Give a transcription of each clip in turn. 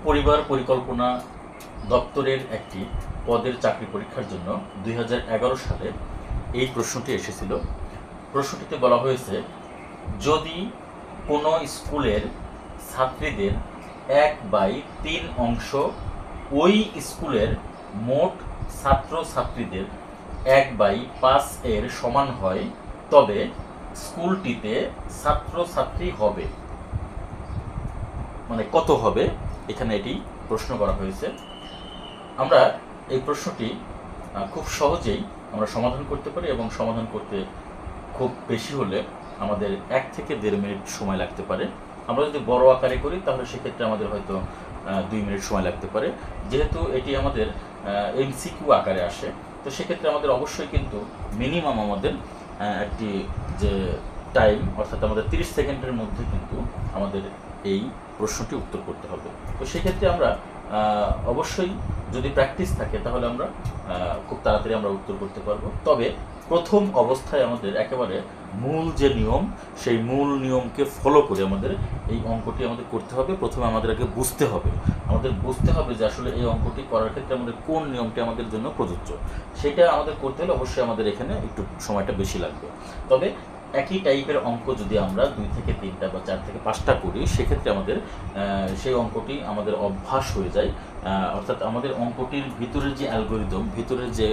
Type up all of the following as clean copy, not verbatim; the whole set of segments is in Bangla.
পরিবার পরিকল্পনা দপ্তরের একটি পদের চাকরি পরীক্ষার জন্য 2011 সালে এই প্রশ্নটি এসেছিল। প্রশ্নটিতে বলা হয়েছে, যদি কোনো স্কুলের ছাত্রীদের 1/3 অংশ ওই স্কুলের মোট ছাত্রছাত্রীদের 1/5 এর সমান হয়, তবে স্কুলটিতে ছাত্রছাত্রী হবে, মানে কত হবে, এখানে এটি প্রশ্ন করা হয়েছে। আমরা এই প্রশ্নটি খুব সহজেই আমরা সমাধান করতে পারি এবং সমাধান করতে খুব বেশি হলে আমাদের 1 থেকে 1.5 মিনিট সময় লাগতে পারে। আমরা যদি বড় আকারে করি তাহলে সেক্ষেত্রে আমাদের হয়তো 2 মিনিট সময় লাগতে পারে। যেহেতু এটি আমাদের এমসিকিউ আকারে আসে, তো সেক্ষেত্রে আমাদের অবশ্যই কিন্তু মিনিমাম আমাদের একটি যে টাইম, অর্থাৎ আমাদের 30 সেকেন্ডের মধ্যে কিন্তু আমাদের এই প্রশ্নটি উত্তর করতে হবে। তো সেক্ষেত্রে আমরা অবশ্যই যদি প্র্যাকটিস থাকে তাহলে আমরা খুব তাড়াতাড়ি আমরা উত্তর করতে পারবো। তবে প্রথম অবস্থায় আমাদের একেবারে মূল যে নিয়ম, সেই মূল নিয়মকে ফলো করে আমাদের এই অঙ্কটি আমাদের করতে হবে। প্রথমে আমাদের আগে বুঝতে হবে যে আসলে এই অঙ্কটি করার ক্ষেত্রে আমাদের কোন নিয়মটি আমাদের জন্য প্রযোজ্য। সেটা আমাদের করতে হলে অবশ্যই আমাদের এখানে একটু সময়টা বেশি লাগবে। তবে একই টাইপের অঙ্ক যদি আমরা 2 থেকে 3টা বা 4 থেকে 5টা করি, সেক্ষেত্রে আমাদের সেই অঙ্কটি আমাদের অভ্যাস হয়ে যায়। অর্থাৎ আমাদের অঙ্কটির ভিতরের যে অ্যালগোরিদম, ভিতরের যে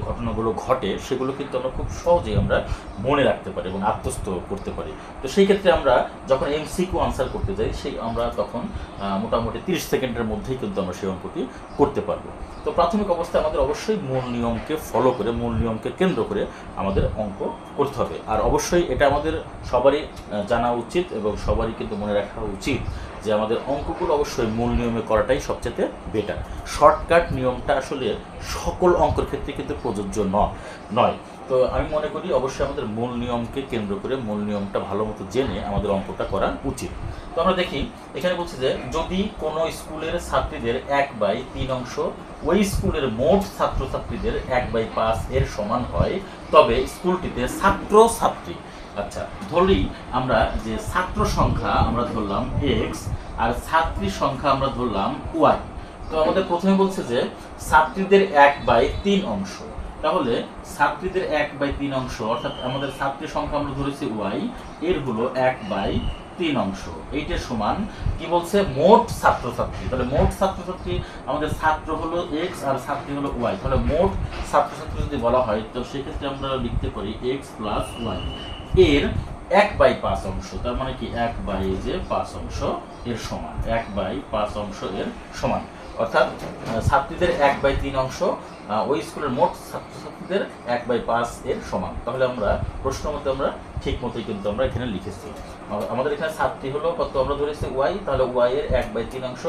ঘটনাগুলো ঘটে, সেগুলো কিন্তু আমরা খুব সহজেই আমরা মনে রাখতে পারি এবং আত্মস্থ করতে পারি। তো সেই ক্ষেত্রে আমরা যখন এমসিকিউ আনসার করতে যাই, আমরা তখন মোটামুটি 30 সেকেন্ডের মধ্যেই কিন্তু আমরা সেই অঙ্কটি করতে পারবো। তো প্রাথমিক অবস্থায় আমাদের অবশ্যই মূল নিয়মকে ফলো করে, মূল নিয়মকে কেন্দ্র করে আমাদের অঙ্ক করতে হবে। আর অবশ্যই এটা আমাদের সবারই জানা উচিত এবং সবারই কিন্তু মনে রাখা উচিত যে আমাদের অঙ্কগুলো অবশ্যই মূল নিয়মে করাটাই সবচেয়ে বেটার। শর্টকাট নিয়মটা আসলে সকল অঙ্কের ক্ষেত্রে কিন্তু প্রযোজ্য নয়। তো আমি মনে করি অবশ্যই আমাদের মূল নিয়মকে কেন্দ্র করে, মূল নিয়মটা ভালো মতো জেনে আমাদের অঙ্কটা করা উচিত। তো আমরা দেখি, এখানে বলছে যে যদি কোনো স্কুলের ছাত্রীদের 1/3 অংশ ওই স্কুলের মোট ছাত্রছাত্রীদের 1/5 এর সমান হয়, তবে স্কুলটিতে ছাত্রছাত্রী, আচ্ছা ধরি আমরা যে ছাত্র সংখ্যা আমরা ধরলাম x আর ছাত্রী সংখ্যা আমরা ধরলাম y। তো আমাদের প্রথমে বলছে যে ছাত্রীদের 1/3 অংশ, তাহলে ছাত্রীদের 1/3 অংশ অর্থাৎ আমাদের ছাত্রী সংখ্যা আমরা ধরেছি y, এর হলো 1/3 অংশ, এইটার সমান কি বলছে, মোট ছাত্রছাত্রী। তাহলে মোট ছাত্রছাত্রী, আমাদের ছাত্র হলো x আর ছাত্রী হলো y, তাহলে মোট ছাত্রছাত্রী যদি বলা হয় তো সেক্ষেত্রে আমরা লিখতে পারি x + y এর 1/5 অংশ, তার মানে কি 1/5 অংশ এর সমান, 1/5 অংশ এর সমান, অর্থাৎ ছাত্রীদের 1/3 অংশ ওই স্কুলের মোট ছাত্রছাত্রীদের 1/5 এর সমান। তাহলে আমরা প্রশ্ন মতে আমরা ঠিক মতোই কিন্তু আমরা এখানে লিখেছি। আমাদের এখানে ছাত্রী হলো কত, আমরা ধরেছি y, তাহলে y এর 1/3 অংশ,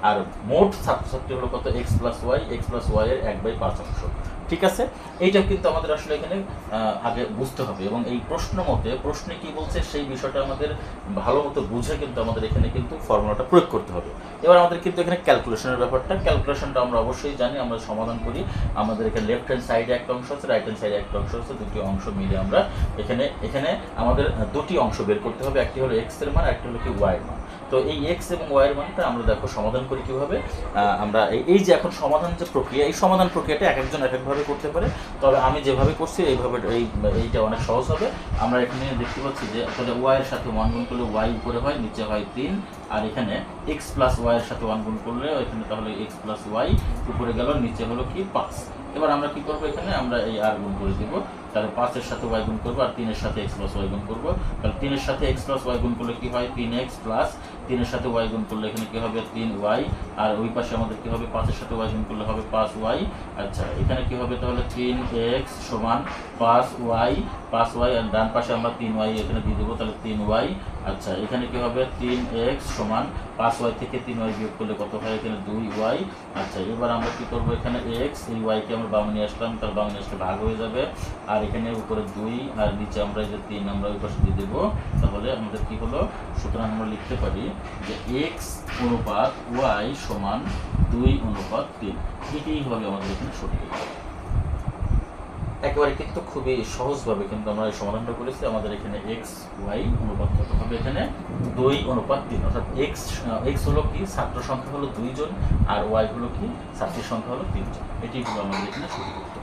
আর মোট ছাত্রছাত্রী হলো কত, x + y এর 1/5 অংশ। ঠিক আছে, এইটা কিন্তু আমাদের আসলে এখানে আগে বুঝতে হবে এবং এই প্রশ্ন মতে প্রশ্নে কি বলছে সেই বিষয়টা আমাদের ভালো মতো বুঝে কিন্তু আমাদের এখানে কিন্তু ফর্মুলাটা প্রয়োগ করতে হবে। এবার আমাদের কিন্তু এখানে ক্যালকুলেশনের ক্যালকুলেশনটা আমরা অবশ্যই জানি, আমরা সমাধান করি। আমাদের এখানে লেফট হ্যান্ড সাইডে একটা অংশ আছে, রাইট হ্যান্ড সাইডে একটা অংশ আছে, দুটি অংশ মিলে আমরা এখানে আমাদের দুটি অংশ বের করতে হবে, একটি হলো x এর মান, একটি হলো কি y এর মান। তো এই x এবং y এর মানটা আমরা দেখো সমাধান করি কিভাবে। আমরা এই যে এখন সমাধান যে প্রক্রিয়া, এই সমাধান প্রক্রিয়াটা এক একজন এক একভাবে করতে পারে, তবে আমি যেভাবে করছি এইভাবে এইটা অনেক সহজ হবে। আমরা এখানে দেখতে পাচ্ছি যে তাহলে y এর সাথে 1 গুণ করলে y উপরে হয়, নিচে হয় 3, আর এখানে x + y এর সাথে 1 গুণ করলে এখানে তাহলে x + y উপরে গেল, নিচে হলো কি 5। এবার আমরা কি করব, এখানে আমরা এই r গুণ করে দেব, তাহলে 5 এর সাথে y গুণ করব আর 3 এর সাথে x + y গুণ করব। তাহলে 3 এর সাথে x + y গুণ করলে কি হয়, 3x প্লাস 3 এর সাথে y গুণ করলে এখানে কি হবে, 3y, আর ওই পাশে আমাদের কি হবে, 5 এর সাথে y গুণ করলে হবে 5y। আচ্ছা, এখানে কি হবে, তাহলে 3x = 5y, আর ডান পাশে আমরা 3y এখানে দিয়ে দেবো, তাহলে 3y। আচ্ছা, এখানে কি হবে, 3x = 5y থেকে 3y বিয়োগ করলে কত হয়, এখানে 2y। আচ্ছা, এবার আমরা কি করব, এখানে x, এই y কে আমরা বামে নিয়ে আসলাম, তার বামে নিয়ে আসলে ভাগ হয়ে যাবে, আর এখানে উপরে 2 আর নিচে আমরা এই যে 3 আমরা ওই পাশে দিয়ে দেবো। তাহলে আমাদের কি হলো, সুতরাং আমরা লিখতে পারি যে x অনুপাত y = 2:3। এটাই হবে আমাদের এখানে সঠিক। একেবারে কিন্তু খুবই সহজভাবে কিন্তু আমরা এই সমাধানটা করেছি। আমাদের এখানে এক্স ওয়াই অনুপাত কত হবে, এখানে 2:3, অর্থাৎ এক্স হলো কি ছাত্র সংখ্যা হলো 2 জন, আর ওয়াই হলো কি ছাত্রীর সংখ্যা হলো 3 জন। এটি হলো আমাদের এখানে সঠিক উত্তর।